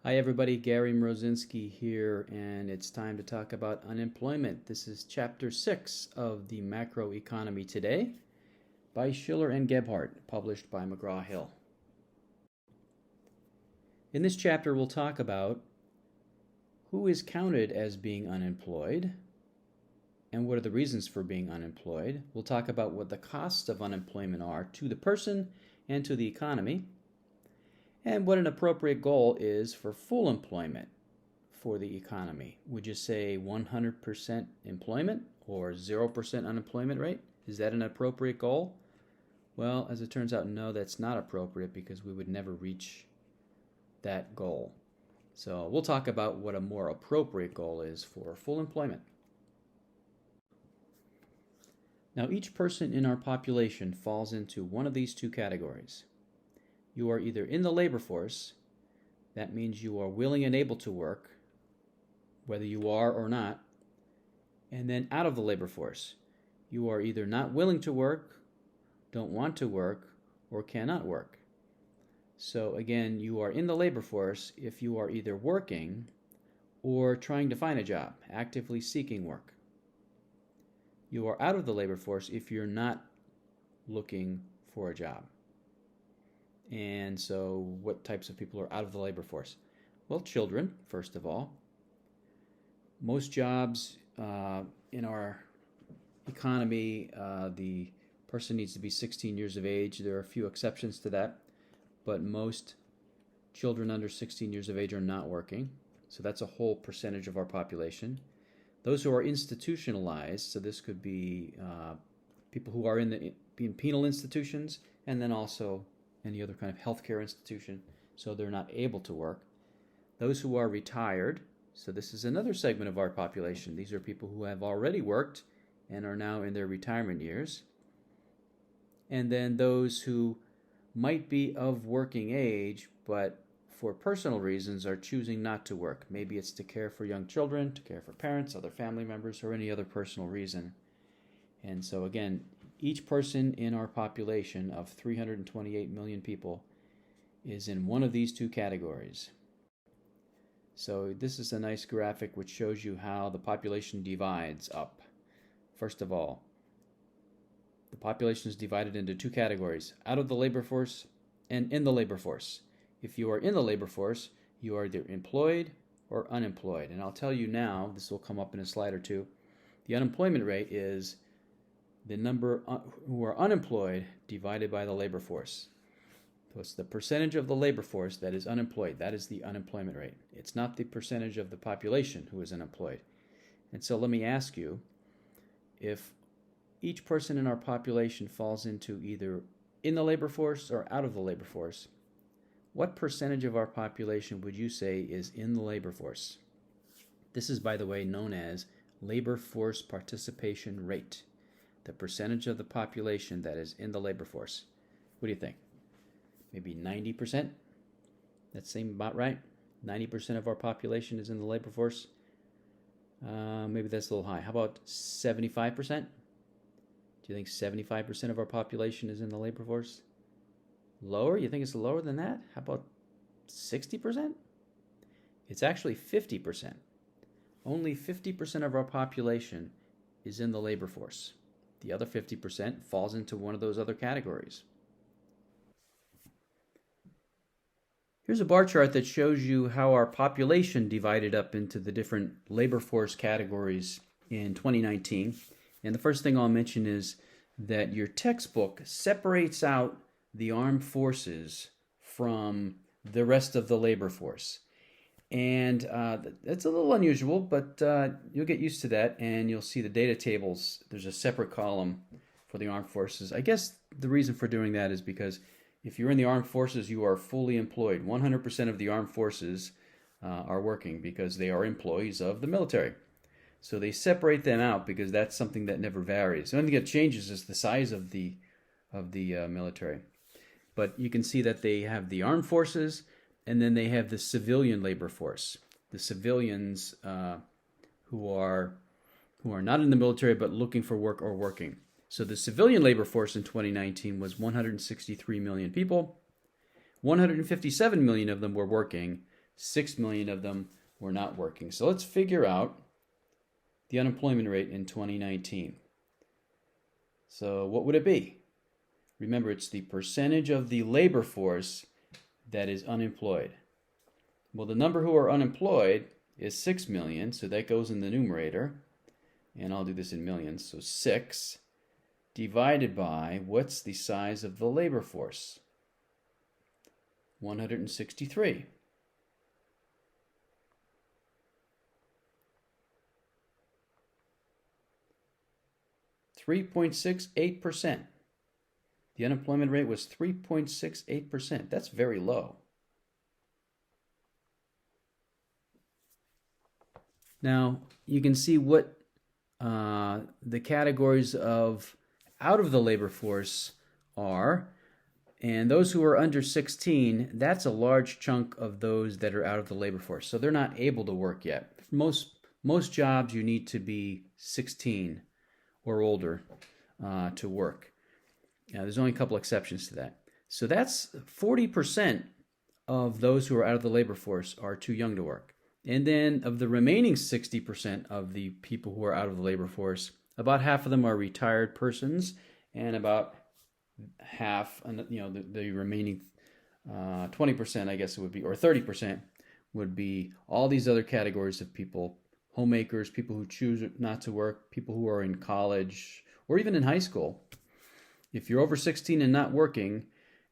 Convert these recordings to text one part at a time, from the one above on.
Hi everybody, Gary Mrozinski here, and it's time to talk about unemployment. This is chapter 6 of the Macroeconomy Today by Schiller and Gebhardt, published by McGraw-Hill. In this chapter we'll talk about who is counted as being unemployed and what are the reasons for being unemployed. We'll talk about what the costs of unemployment are to the person and to the economy, and what an appropriate goal is for full employment for the economy. Would you say 100% employment or 0% unemployment rate? Is that an appropriate goal? Well, as it turns out, no, that's not appropriate because we would never reach that goal. So we'll talk about what a more appropriate goal is for full employment. Now, each person in our population falls into one of these two categories. You are either in the labor force, that means you are willing and able to work, whether you are or not, and then out of the labor force. You are either not willing to work, don't want to work, or cannot work. So again, you are in the labor force if you are either working or trying to find a job, actively seeking work. You are out of the labor force if you're not looking for a job. And so what types of people are out of the labor force? Well, children, first of all. Most jobs in our economy, the person needs to be 16 years of age. There are a few exceptions to that, but most children under 16 years of age are not working. So that's a whole percentage of our population. Those who are institutionalized, so this could be people who are in penal institutions, and then also any other kind of healthcare institution, so they're not able to work. Those who are retired, so this is another segment of our population. These are people who have already worked and are now in their retirement years. And then those who might be of working age, but for personal reasons are choosing not to work. Maybe it's to care for young children, to care for parents, other family members, or any other personal reason. And so again, each person in our population of 328 million people is in one of these two categories. So this is a nice graphic which shows you how the population divides up. First of all, the population is divided into two categories: out of the labor force and in the labor force. If you are in the labor force, you are either employed or unemployed. And I'll tell you now, this will come up in a slide or two, the unemployment rate is the number who are unemployed divided by the labor force. So it's the percentage of the labor force that is unemployed. That is the unemployment rate. It's not the percentage of the population who is unemployed. And so let me ask you, if each person in our population falls into either in the labor force or out of the labor force, what percentage of our population would you say is in the labor force? This is, by the way, known as labor force participation rate. The percentage of the population that is in the labor force. What do you think? Maybe 90%? That seems about right. 90% of our population is in the labor force. Maybe that's a little high. How about 75%? Do you think 75% of our population is in the labor force? Lower? You think it's lower than that? How about 60%? It's actually 50%. Only 50% of our population is in the labor force. The other 50% falls into one of those other categories. Here's a bar chart that shows you how our population divided up into the different labor force categories in 2019. And the first thing I'll mention is that your textbook separates out the armed forces from the rest of the labor force. And it's a little unusual, but you'll get used to that, and you'll see the data tables. There's a separate column for the armed forces. I guess the reason for doing that is because if you're in the armed forces, you are fully employed. 100% of the armed forces are working because they are employees of the military. So they separate them out because that's something that never varies. The only thing that changes is the size of the military. But you can see that they have the armed forces, and then they have the civilian labor force, the civilians who are not in the military but looking for work or working. So the civilian labor force in 2019 was 163 million people. 157 million of them were working, 6 million of them were not working. So let's figure out the unemployment rate in 2019. So what would it be? Remember, it's the percentage of the labor force that is unemployed. Well, the number who are unemployed is 6 million, so that goes in the numerator. And I'll do this in millions. So 6 divided by, what's the size of the labor force? 163. 3.68%. The unemployment rate was 3.68%. That's very low. Now, you can see what the categories of out of the labor force are. And those who are under 16, that's a large chunk of those that are out of the labor force. So they're not able to work yet. Most jobs you need to be 16 or older to work. There's only a couple exceptions to that. So that's 40% of those who are out of the labor force are too young to work. And then of the remaining 60% of the people who are out of the labor force, about half of them are retired persons, and about half, the remaining 20%, I guess it would be, or 30% would be all these other categories of people: homemakers, people who choose not to work, people who are in college or even in high school. If you're over 16 and not working,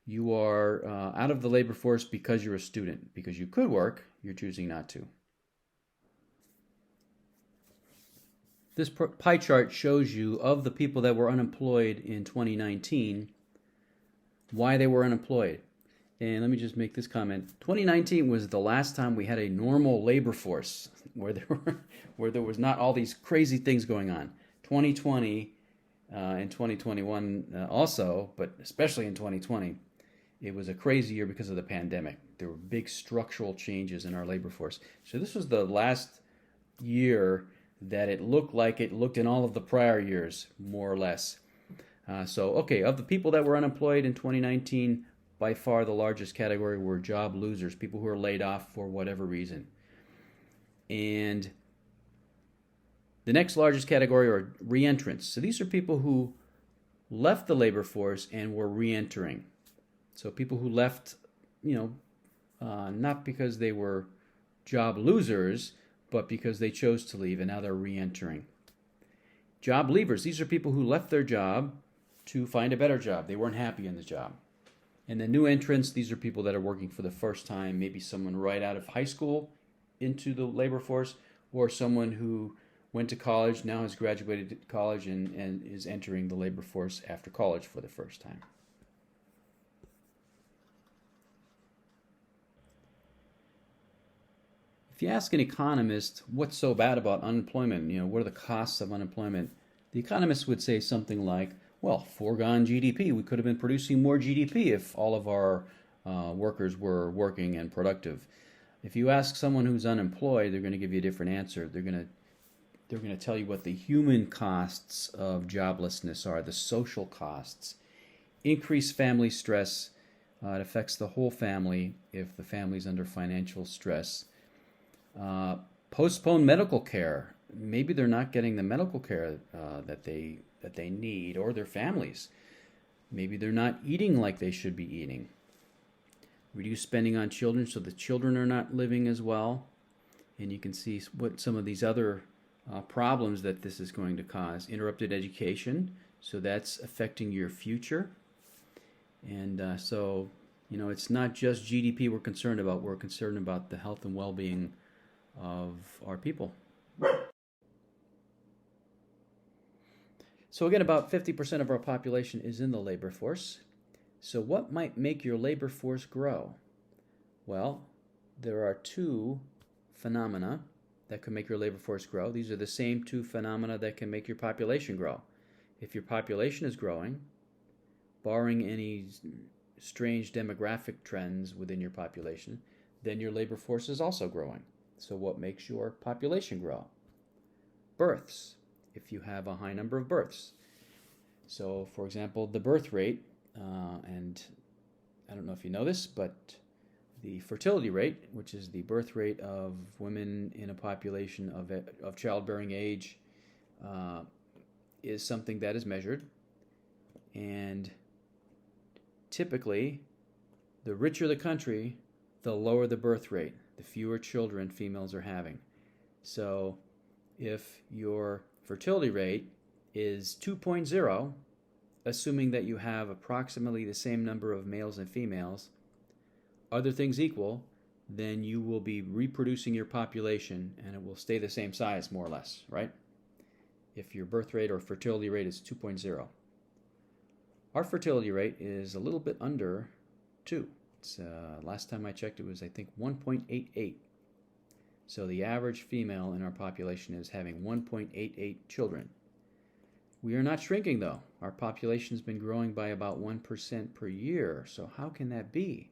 you are out of the labor force because you're a student. Because you could work, you're choosing not to. This pie chart shows you, of the people that were unemployed in 2019, why they were unemployed. And let me just make this comment. 2019 was the last time we had a normal labor force where there was not all these crazy things going on. 2020 and 2021 also, but especially in 2020, it was a crazy year because of the pandemic. There were big structural changes in our labor force. So this was the last year that it looked like it looked in all of the prior years, more or less. Of the people that were unemployed in 2019, by far the largest category were job losers, people who were laid off for whatever reason. And the next largest category are reentrants. So these are people who left the labor force and were reentering. So people who left, not because they were job losers, but because they chose to leave, and now they're re-entering. Job leavers, these are people who left their job to find a better job. They weren't happy in the job. And the new entrants, these are people that are working for the first time, maybe someone right out of high school into the labor force, or someone who went to college, now has graduated college and is entering the labor force after college for the first time. If you ask an economist what's so bad about unemployment, what are the costs of unemployment, the economist would say something like, well, foregone GDP. We could have been producing more GDP if all of our workers were working and productive. If you ask someone who's unemployed, they're going to give you a different answer. They're going to tell you what the human costs of joblessness are, the social costs. Increased family stress. It affects the whole family if the family's under financial stress. Postpone medical care. Maybe they're not getting the medical care that they need, or their families. Maybe they're not eating like they should be eating. Reduce spending on children so the children are not living as well. And you can see what some of these other problems that this is going to cause. Interrupted education, so that's affecting your future. And it's not just GDP we're concerned about. We're concerned about the health and well-being of our people. So again, about 50% of our population is in the labor force. So what might make your labor force grow? Well, there are two phenomena that can make your labor force grow. These are the same two phenomena that can make your population grow. If your population is growing, barring any strange demographic trends within your population, then your labor force is also growing. So what makes your population grow? Births, if you have a high number of births. So, for example, the birth rate, and I don't know if you know this, but The fertility rate, which is the birth rate of women in a population of childbearing age, is something that is measured. And typically, the richer the country, the lower the birth rate, the fewer children females are having. So if your fertility rate is 2.0, assuming that you have approximately the same number of males and females, other things equal, then you will be reproducing your population and it will stay the same size, more or less, right? If your birth rate or fertility rate is 2.0. Our fertility rate is a little bit under 2. It's, last time I checked, it was, I think, 1.88. So the average female in our population is having 1.88 children. We are not shrinking, though. Our population has been growing by about 1% per year. So how can that be?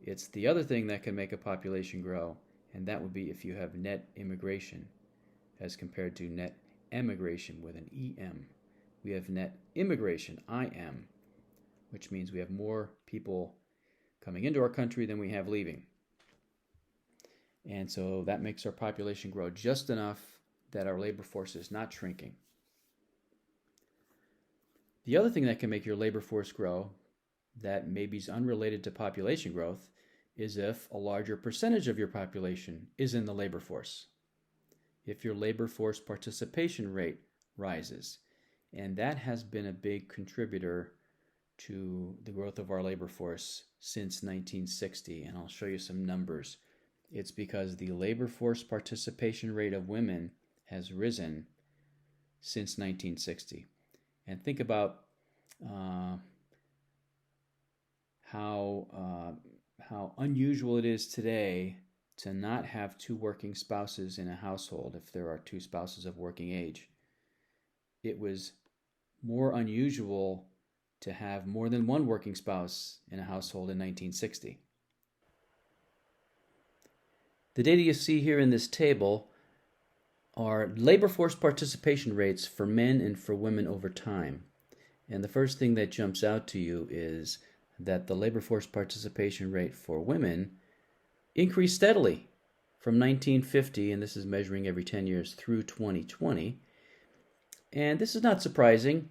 It's the other thing that can make a population grow, and that would be if you have net immigration as compared to net emigration with an EM. We have net immigration, IM, which means we have more people coming into our country than we have leaving. And so that makes our population grow just enough that our labor force is not shrinking. The other thing that can make your labor force grow that maybe is unrelated to population growth is if a larger percentage of your population is in the labor force. If your labor force participation rate rises, and that has been a big contributor to the growth of our labor force since 1960, and I'll show you some numbers. It's because the labor force participation rate of women has risen since 1960. And think about how unusual it is today to not have two working spouses in a household if there are two spouses of working age. It was more unusual to have more than one working spouse in a household in 1960. The data you see here in this table are labor force participation rates for men and for women over time. And the first thing that jumps out to you is that the labor force participation rate for women increased steadily from 1950, and this is measuring every 10 years, through 2020. And this is not surprising.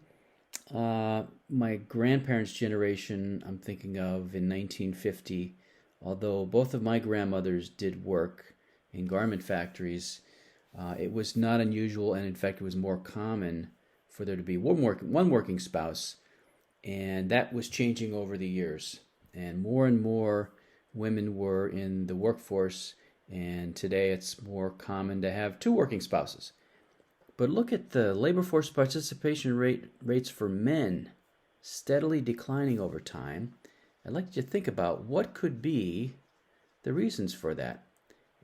My grandparents' generation, I'm thinking of in 1950, although both of my grandmothers did work in garment factories, it was not unusual, and in fact it was more common for there to be one working spouse, and that was changing over the years. And more women were in the workforce, and today it's more common to have two working spouses. But look at the labor force participation rates for men steadily declining over time. I'd like you to think about what could be the reasons for that.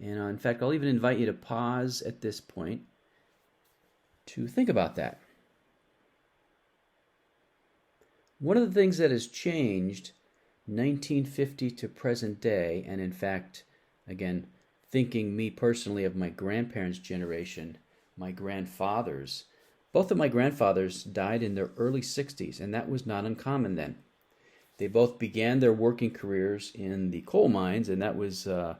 And in fact, I'll even invite you to pause at this point to think about that. One of the things that has changed 1950 to present day, and in fact, again, thinking me personally of my grandparents' generation, my grandfathers, both of my grandfathers died in their early 60s, and that was not uncommon then. They both began their working careers in the coal mines, and that was the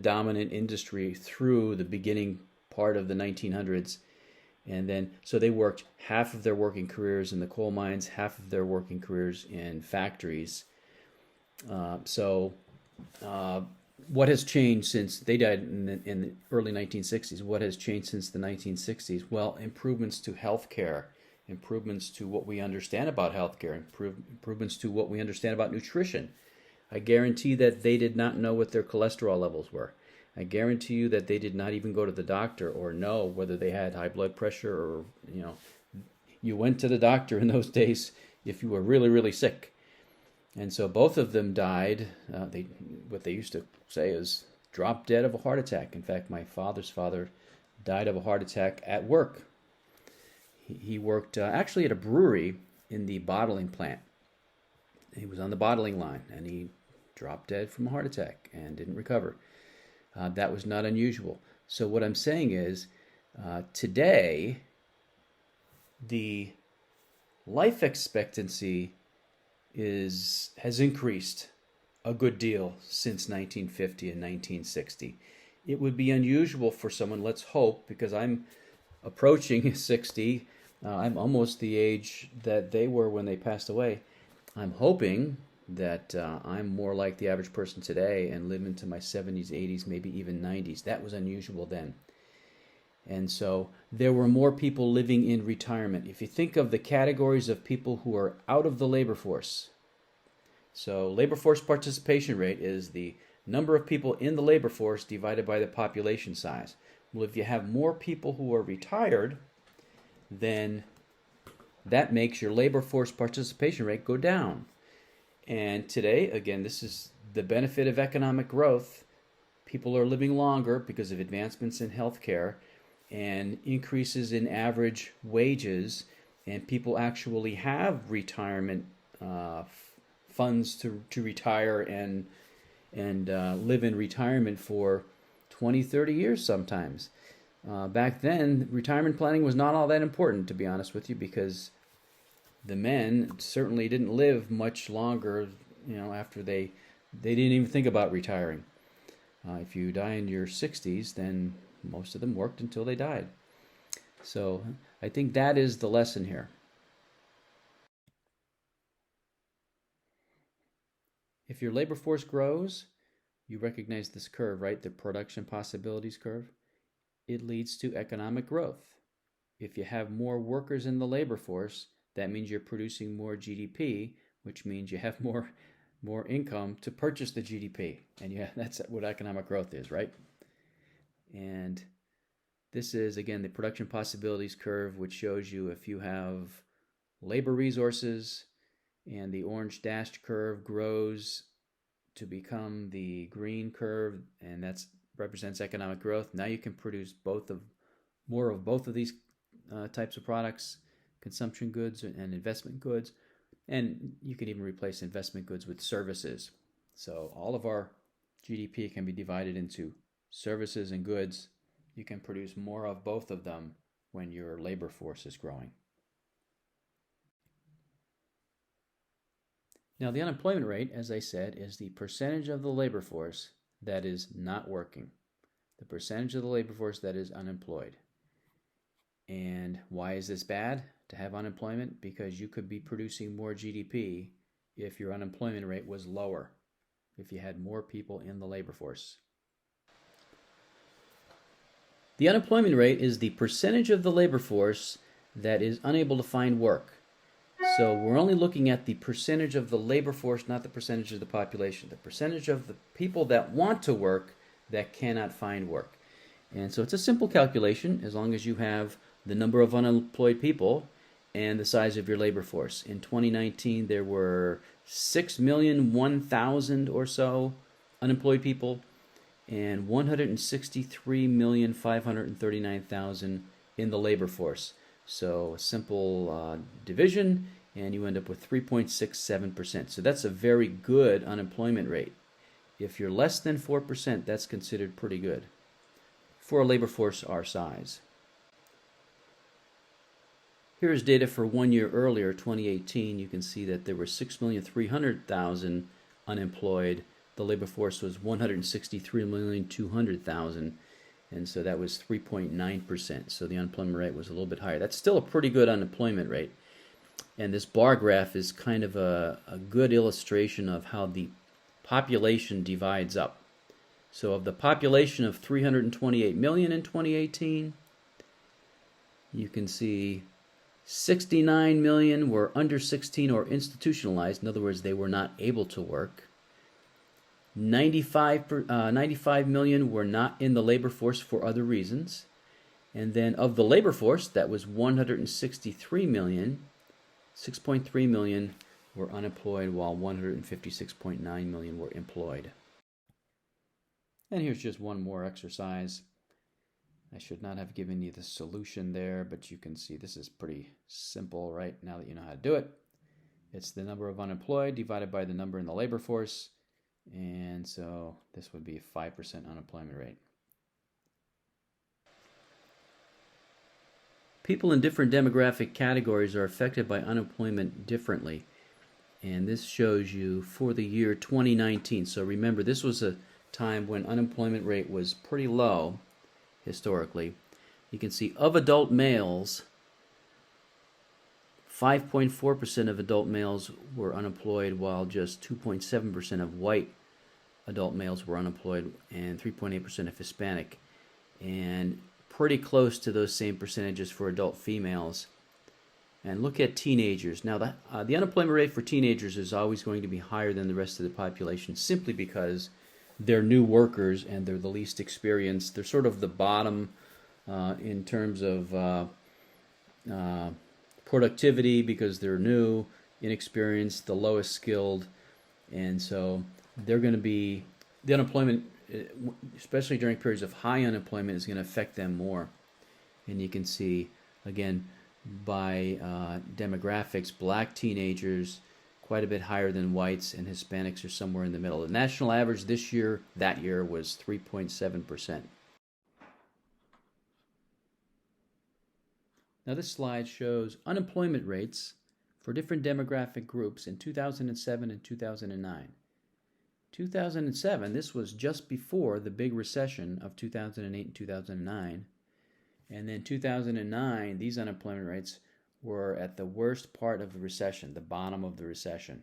dominant industry through the beginning part of the 1900s. And then, so they worked half of their working careers in the coal mines, half of their working careers in factories. What has changed since they died in the early 1960s? What has changed since the 1960s? Well, improvements to healthcare, improvements to what we understand about healthcare, improvements to what we understand about nutrition. I guarantee that they did not know what their cholesterol levels were. I guarantee you that they did not even go to the doctor or know whether they had high blood pressure or, you went to the doctor in those days if you were really, really sick. And so both of them died, what they used to say is drop dead of a heart attack. In fact, my father's father died of a heart attack at work. He worked actually at a brewery in the bottling plant. He was on the bottling line, and he dropped dead from a heart attack and didn't recover. That was not unusual. So what I'm saying is, today, the life expectancy has increased a good deal since 1950 and 1960. It would be unusual for someone, let's hope, because I'm approaching 60, I'm almost the age that they were when they passed away. I'm hoping that I'm more like the average person today and live into my 70s, 80s, maybe even 90s. That was unusual then. And so there were more people living in retirement. If you think of the categories of people who are out of the labor force, so labor force participation rate is the number of people in the labor force divided by the population size. Well, if you have more people who are retired, then that makes your labor force participation rate go down. And today, again, this is the benefit of economic growth. People are living longer because of advancements in healthcare and increases in average wages, and people actually have retirement funds to retire and live in retirement for 20, 30 years sometimes. Back then, retirement planning was not all that important, to be honest with you, because the men certainly didn't live much longer, after they didn't even think about retiring. If you die in your 60s, then most of them worked until they died. So I think that is the lesson here. If your labor force grows, you recognize this curve, right? The production possibilities curve. It leads to economic growth. If you have more workers in the labor force, that means you're producing more GDP, which means you have more income to purchase the GDP. And that's what economic growth is, right? And this is, again, the production possibilities curve, which shows you if you have labor resources, and the orange dashed curve grows to become the green curve, and that represents economic growth. Now you can produce more of both of these types of products, consumption goods and investment goods, and you can even replace investment goods with services. So all of our GDP can be divided into services and goods. You can produce more of both of them when your labor force is growing. Now, the unemployment rate, as I said, is the percentage of the labor force that is not working, the percentage of the labor force that is unemployed. And why is this bad to have unemployment? Because you could be producing more GDP if your unemployment rate was lower, if you had more people in the labor force. The unemployment rate is the percentage of the labor force that is unable to find work. So we're only looking at the percentage of the labor force, not the percentage of the population. The percentage of the people that want to work that cannot find work. And so it's a simple calculation as long as you have the number of unemployed people and the size of your labor force. In 2019, there were 6,001,000 or so unemployed people and 163,539,000 in the labor force. So a simple division, and you end up with 3.67%. So that's a very good unemployment rate. If you're less than 4%, that's considered pretty good for a labor force our size. Here's data for 1 year earlier, 2018. You can see that there were 6,300,000 unemployed. The labor force was 163,200,000. And so that was 3.9%. So the unemployment rate was a little bit higher. That's still a pretty good unemployment rate. And this bar graph is kind of a good illustration of how the population divides up. So of the population of 328 million in 2018, you can see 69 million were under 16 or institutionalized. In other words, they were not able to work. 95 million were not in the labor force for other reasons. And then of the labor force, that was 163 million, 6.3 million were unemployed, while 156.9 million were employed. And here's just one more exercise. I should not have given you the solution there, but you can see this is pretty simple, right? Now that you know how to do it. It's the number of unemployed divided by the number in the labor force. And so this would be a 5% unemployment rate. People in different demographic categories are affected by unemployment differently. And this shows you for the year 2019. So remember, this was a time when unemployment rate was pretty low historically. You can see of adult males, 5.4% of adult males were unemployed, while just 2.7% of white adult males were unemployed, and 3.8% of Hispanic, and pretty close to those same percentages for adult females. And look at teenagers. Now, the unemployment rate for teenagers is always going to be higher than the rest of the population, simply because they're new workers and they're the least experienced. They're sort of the bottom in terms of productivity, because they're new, inexperienced, the lowest skilled, and so they're going to be, the unemployment, especially during periods of high unemployment, is going to affect them more. And you can see, again, by demographics, black teenagers quite a bit higher than whites, and Hispanics are somewhere in the middle. The national average that year was 3.7%. Now this slide shows unemployment rates for different demographic groups in 2007 and 2009. 2007, this was just before the big recession of 2008 and 2009. And then 2009, these unemployment rates were at the worst part of the recession, the bottom of the recession.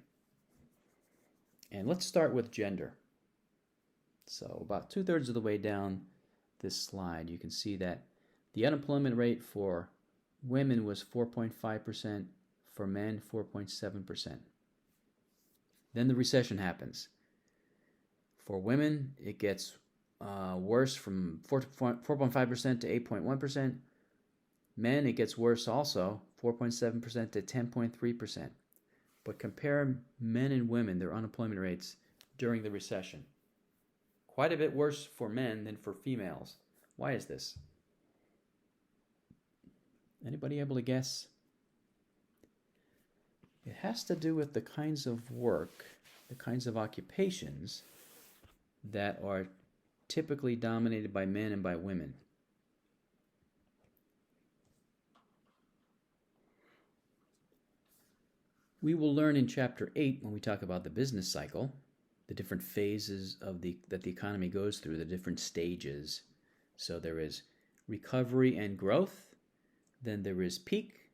And let's start with gender. So about 2/3 of the way down this slide, you can see that the unemployment rate for women was 4.5%, for men 4.7%. Then the recession happens. For women, it gets worse from 4.5% to 8.1%. Men, it gets worse also, 4.7% to 10.3%. But compare men and women, their unemployment rates during the recession. Quite a bit worse for men than for females. Why is this? Anybody able to guess? It has to do with the kinds of work, the kinds of occupations that are typically dominated by men and by women. We will learn in Chapter 8, when we talk about the business cycle, the different phases of that the economy goes through, the different stages. So there is recovery and growth, then there is peak,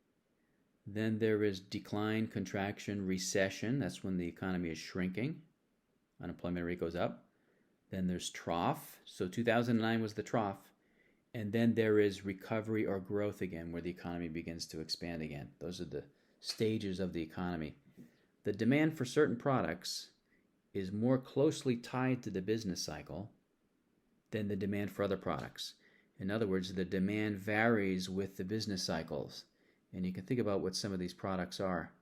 then there is decline, contraction, recession. That's when the economy is shrinking. Unemployment rate goes up. Then there's trough. So 2009 was the trough. And then there is recovery or growth again, where the economy begins to expand again. Those are the stages of the economy. The demand for certain products is more closely tied to the business cycle than the demand for other products. In other words, the demand varies with the business cycles. And you can think about what some of these products are.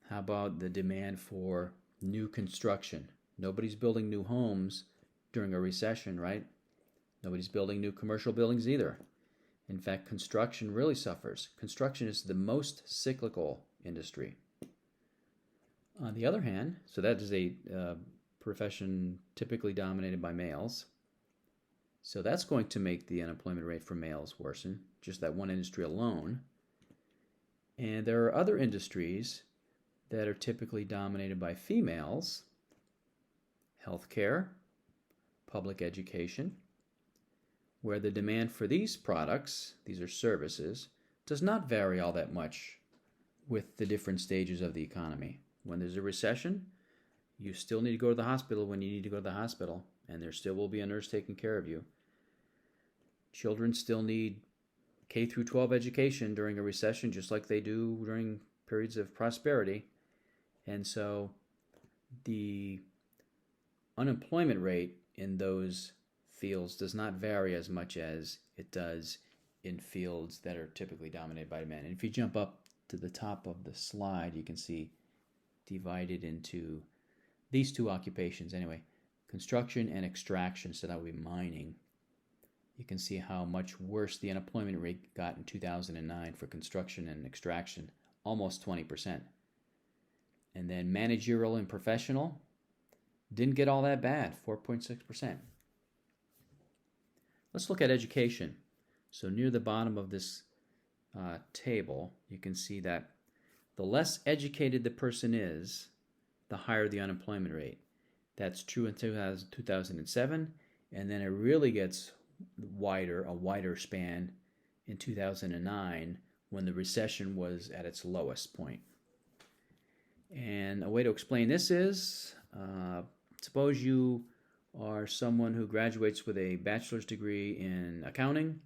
How about the demand for new construction? Nobody's building new homes during a recession, right? Nobody's building new commercial buildings either. In fact, construction really suffers. Construction is the most cyclical industry. On the other hand, so that is a profession typically dominated by males. So that's going to make the unemployment rate for males worsen, just that one industry alone. And there are other industries that are typically dominated by females: healthcare, public education, where the demand for these products, these are services, does not vary all that much with the different stages of the economy. When there's a recession, you still need to go to the hospital when you need to go to the hospital, and there still will be a nurse taking care of you. Children still need K through 12 education during a recession, just like they do during periods of prosperity. And so the unemployment rate in those fields does not vary as much as it does in fields that are typically dominated by men. And if you jump up to the top of the slide, you can see divided into these two occupations anyway, construction and extraction, so that would be mining. You can see how much worse the unemployment rate got in 2009 for construction and extraction, almost 20%. And then managerial and professional didn't get all that bad, 4.6%. Let's look at education. So near the bottom of this table, you can see that the less educated the person is, the higher the unemployment rate. That's true in 2007, and then it really gets a wider span in 2009 when the recession was at its lowest point. And a way to explain this is, suppose you are someone who graduates with a bachelor's degree in accounting,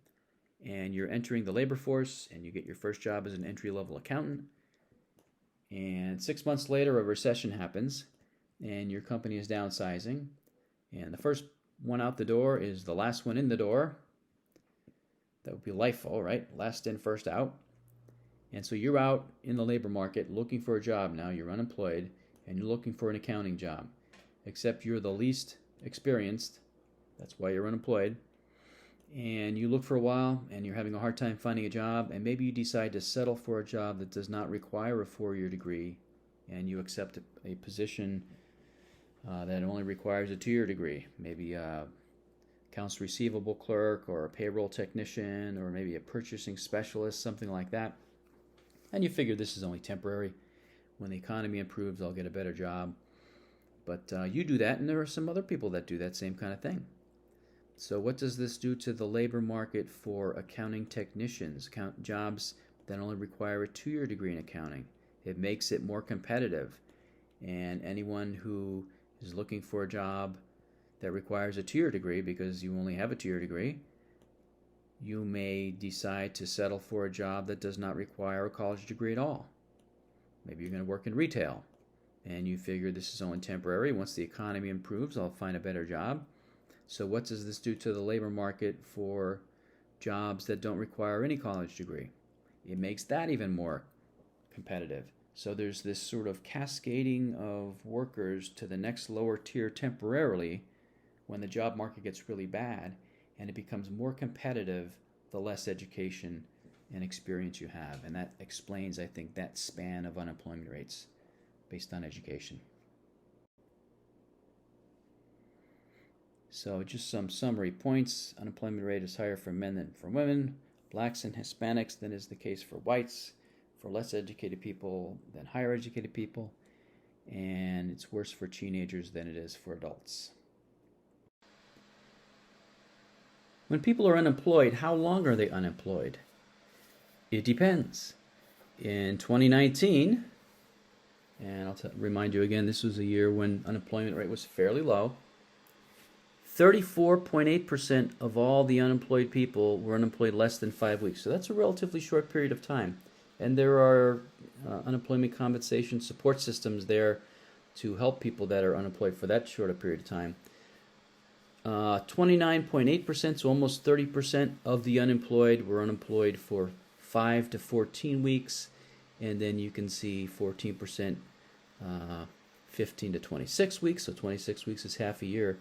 and you're entering the labor force, and you get your first job as an entry-level accountant, and 6 months later a recession happens, and your company is downsizing, and the first one out the door is the last one in the door. That would be LIFO, right? Last in, first out. And so you're out in the labor market looking for a job now. You're unemployed, and you're looking for an accounting job, except you're the least experienced. That's why you're unemployed. And you look for a while, and you're having a hard time finding a job, and maybe you decide to settle for a job that does not require a 4-year degree, and you accept a position that only requires a 2-year degree, maybe accounts receivable clerk or a payroll technician or maybe a purchasing specialist, something like that. And you figure this is only temporary. When the economy improves, I'll get a better job. But you do that, and there are some other people that do that same kind of thing. So what does this do to the labor market for accounting technicians, jobs that only require a 2-year degree in accounting? It makes it more competitive. And anyone who is looking for a job that requires a 2-year degree, because you only have a 2-year degree, you may decide to settle for a job that does not require a college degree at all. Maybe you're going to work in retail, and you figure this is only temporary. Once the economy improves, I'll find a better job. So what does this do to the labor market for jobs that don't require any college degree? It makes that even more competitive. So there's this sort of cascading of workers to the next lower tier temporarily when the job market gets really bad, and it becomes more competitive the less education and experience you have. And that explains, I think, that span of unemployment rates based on education. So just some summary points. Unemployment rate is higher for men than for women, blacks and Hispanics than is the case for whites, for less educated people than higher educated people, and it's worse for teenagers than it is for adults. When people are unemployed, how long are they unemployed? It depends. In 2019, and I'll remind you again, this was a year when unemployment rate was fairly low, 34.8% of all the unemployed people were unemployed less than 5 weeks. So that's a relatively short period of time. And there are unemployment compensation support systems there to help people that are unemployed for that short a period of time. 29.8%, so almost 30% of the unemployed were unemployed for 5 to 14 weeks. And then you can see 14%, 15 to 26 weeks, so 26 weeks is half a year.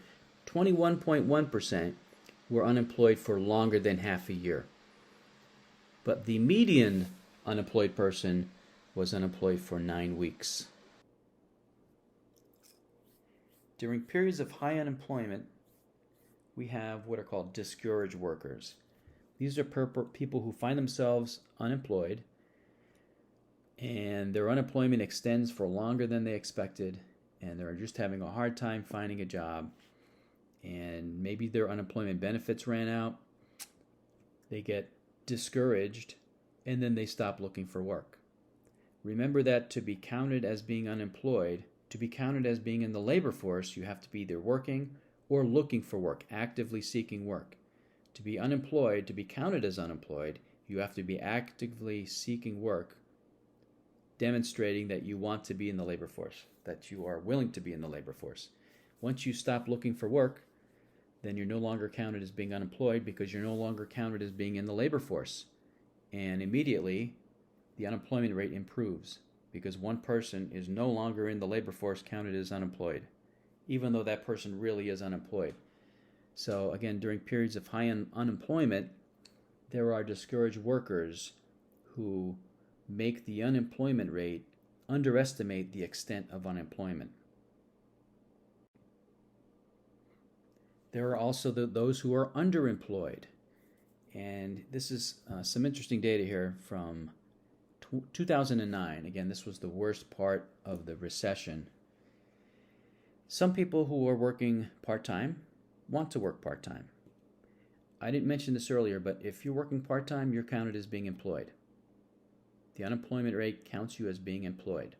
21.1% were unemployed for longer than half a year. But the median unemployed person was unemployed for 9 weeks. During periods of high unemployment, we have what are called discouraged workers. These are people who find themselves unemployed, and their unemployment extends for longer than they expected, and they're just having a hard time finding a job. And maybe their unemployment benefits ran out, they get discouraged, and then they stop looking for work. Remember that to be counted as being unemployed, to be counted as being in the labor force, you have to be either working or looking for work, actively seeking work. To be unemployed, to be counted as unemployed, you have to be actively seeking work, demonstrating that you want to be in the labor force, that you are willing to be in the labor force. Once you stop looking for work, then you're no longer counted as being unemployed because you're no longer counted as being in the labor force. And immediately, the unemployment rate improves because one person is no longer in the labor force counted as unemployed, even though that person really is unemployed. So again, during periods of high unemployment, there are discouraged workers who make the unemployment rate underestimate the extent of unemployment. There are also those who are underemployed. And this is some interesting data here from 2009, again, this was the worst part of the recession. Some people who are working part-time want to work part-time. I didn't mention this earlier, but if you're working part-time, you're counted as being employed. The unemployment rate counts you as being employed.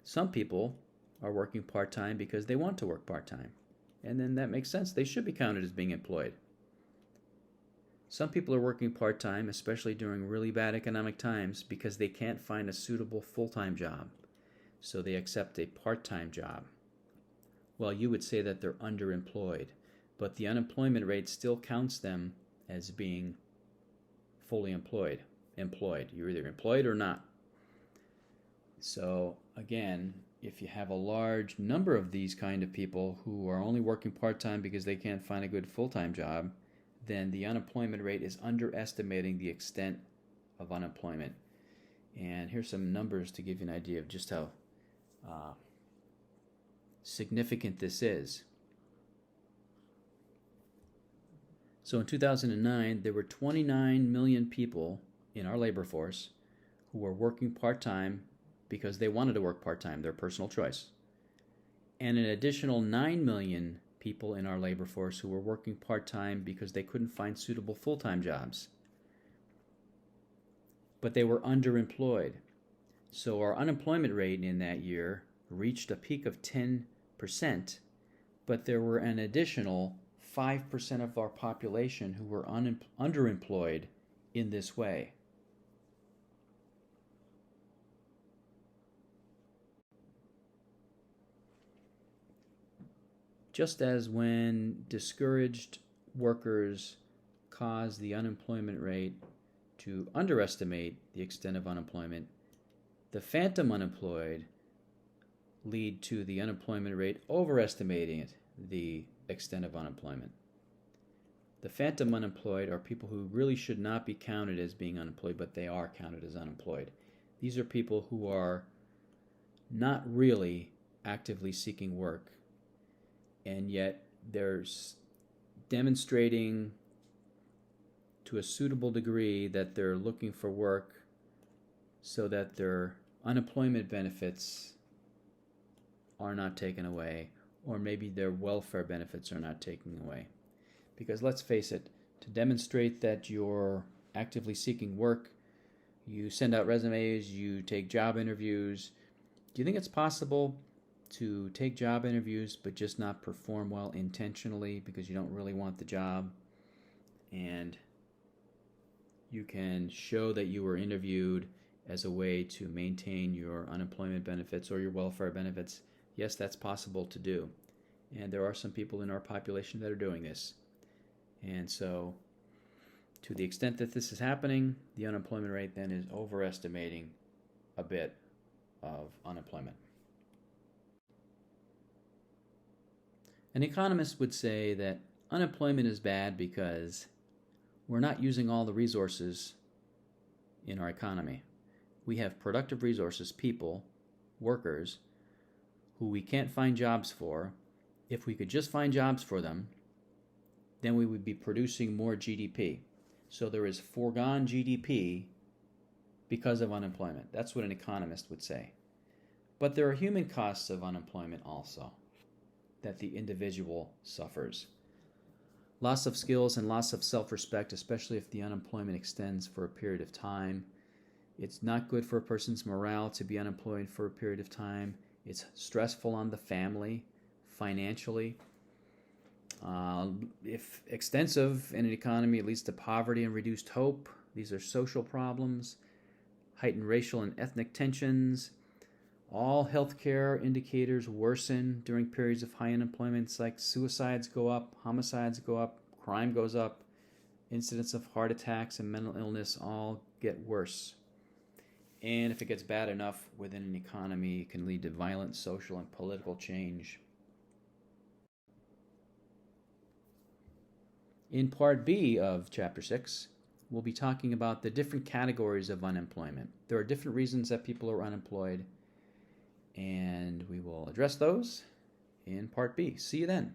Some people are working part-time because they want to work part-time, and then that makes sense. They should be counted as being employed. Some people are working part-time, especially during really bad economic times, because they can't find a suitable full-time job, so they accept a part-time job. Well, you would say that they're underemployed, but the unemployment rate still counts them as being fully employed. You're either employed or not. So again, if you have a large number of these kind of people who are only working part-time because they can't find a good full-time job, then the unemployment rate is underestimating the extent of unemployment. And here's some numbers to give you an idea of just how significant this is. So in 2009, there were 29 million people in our labor force who were working part-time because they wanted to work part-time, their personal choice. And an additional 9 million people in our labor force who were working part-time because they couldn't find suitable full-time jobs. But they were underemployed. So our unemployment rate in that year reached a peak of 10%, but there were an additional 5% of our population who were underemployed in this way. Just as when discouraged workers cause the unemployment rate to underestimate the extent of unemployment, the phantom unemployed lead to the unemployment rate overestimating the extent of unemployment. The phantom unemployed are people who really should not be counted as being unemployed, but they are counted as unemployed. These are people who are not really actively seeking work, and yet they're demonstrating to a suitable degree that they're looking for work so that their unemployment benefits are not taken away, or maybe their welfare benefits are not taken away. Because let's face it, to demonstrate that you're actively seeking work, you send out resumes, you take job interviews. Do you think it's possible to take job interviews but just not perform well intentionally because you don't really want the job, and you can show that you were interviewed as a way to maintain your unemployment benefits or your welfare benefits? Yes, that's possible to do. And there are some people in our population that are doing this. And so, to the extent that this is happening, the unemployment rate then is overestimating a bit of unemployment. An economist would say that unemployment is bad because we're not using all the resources in our economy. We have productive resources, people, workers, who we can't find jobs for. If we could just find jobs for them, then we would be producing more GDP. So there is foregone GDP because of unemployment. That's what an economist would say. But there are human costs of unemployment also that the individual suffers. Loss of skills and loss of self-respect, especially if the unemployment extends for a period of time. It's not good for a person's morale to be unemployed for a period of time. It's stressful on the family, financially. If extensive in an economy, it leads to poverty and reduced hope. These are social problems, heightened racial and ethnic tensions. All healthcare indicators worsen during periods of high unemployment. It's like suicides go up, homicides go up, crime goes up, incidents of heart attacks and mental illness all get worse. And if it gets bad enough within an economy, it can lead to violent social and political change. In Part B of Chapter 6, we'll be talking about the different categories of unemployment. There are different reasons that people are unemployed, and we will address those in Part B. See you then.